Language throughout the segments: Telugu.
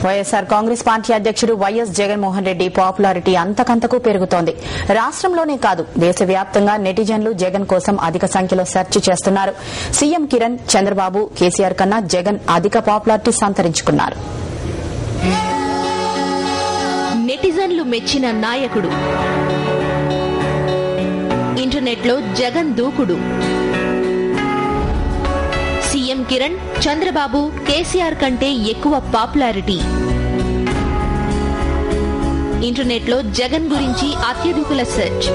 వైఎస్ఆర్ కాంగ్రెస్ పార్టీ అధ్యక్షుడు వైఎస్ జగన్మోహన్ రెడ్డి పాపులారిటీ అంతకంతకు పెరుగుతోంది. రాష్ట్రంలోనే కాదు దేశవ్యాప్తంగా నెటిజన్లు జగన్ కోసం అధిక సంఖ్యలో సెర్చ్ చేస్తున్నారు. సీఎం కిరణ్, చంద్రబాబు, కేసీఆర్ కన్నా జగన్ అధిక పాపులారిటీ సంతరించుకున్నారు. నెటిజన్లు మెచ్చిన నాయకుడు, ఇంటర్నెట్లో జగన్ దూకుడు. సీఎం కిరణ్, చంద్రబాబు, కేసీఆర్ కంటే ఎక్కువ పాపులారిటీ. ఇంటర్నెట్లో జగన్ గురించి అత్యధికుల సెర్చ్.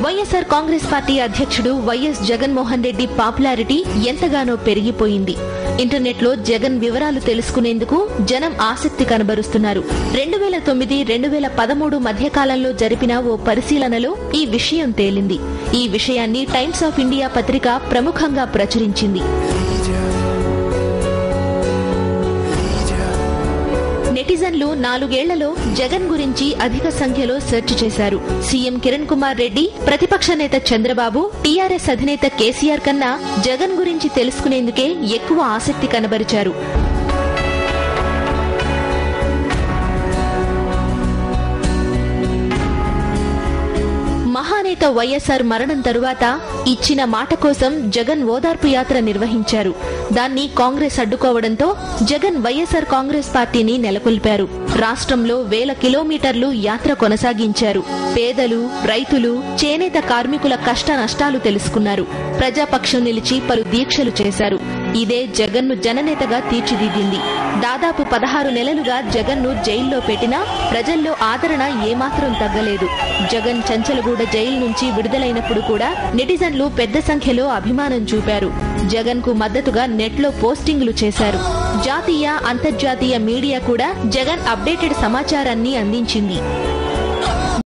వైఎస్ఆర్ కాంగ్రెస్ పార్టీ అధ్యక్షుడు వైఎస్ జగన్మోహన్ రెడ్డి పాపులారిటీ ఎంతగానో పెరిగిపోయింది. ఇంటర్నెట్లో జగన్ వివరాలు తెలుసుకునేందుకు జనం ఆసక్తి కనబరుస్తున్నారు. 2009-2013 మధ్యకాలంలో జరిపిన ఓ పరిశీలనలో ఈ విషయం తేలింది. ఈ విషయాన్ని టైమ్స్ ఆఫ్ ఇండియా పత్రిక ప్రముఖంగా ప్రచురించింది. నెటిజన్లు 4 ఏళ్లలో జగన్ గురించి అధిక సంఖ్యలో సెర్చ్ చేశారు. సీఎం కిరణ్ కుమార్ రెడ్డి, ప్రతిపక్ష నేత చంద్రబాబు, టీఆర్ఎస్ అధినేత కేసీఆర్ కన్నా జగన్ గురించి తెలుసుకునేందుకే ఎక్కువ ఆసక్తి కనబరిచారు. మహానేత వైఎస్ఆర్ మరణం తరువాత ఇచ్చిన మాట కోసం జగన్ ఓదార్పు యాత్ర నిర్వహించారు. దాన్ని కాంగ్రెస్ అడ్డుకోవడంతో జగన్ వైఎస్ఆర్ కాంగ్రెస్ పార్టీని నెలకొల్పారు. రాష్ట్రంలో 1000 కిలోమీటర్లు యాత్ర కొనసాగించారు. పేదలు, రైతులు, చేనేత కార్మికుల కష్ట నష్టాలు తెలుసుకున్నారు. ప్రజాపక్షం నిలిచి పలు దీక్షలు చేశారు. ఇదే జగన్ను జననేతగా తీర్చిదిద్దింది. దాదాపు 16 నెలలుగా జగన్ను జైల్లో పెట్టినా ప్రజల్లో ఆదరణ ఏమాత్రం తగ్గలేదు. జగన్ చంచలగూడ జైలు నుంచి విడుదలైనప్పుడు కూడా నెటిజన్లు పెద్ద సంఖ్యలో అభిమానం చూపారు. జగన్ కు మద్దతుగా నెట్లో పోస్టింగులు చేశారు. జాతీయ, అంతర్జాతీయ మీడియా కూడా జగన్ అప్డేటెడ్ సమాచారాన్ని అందించింది.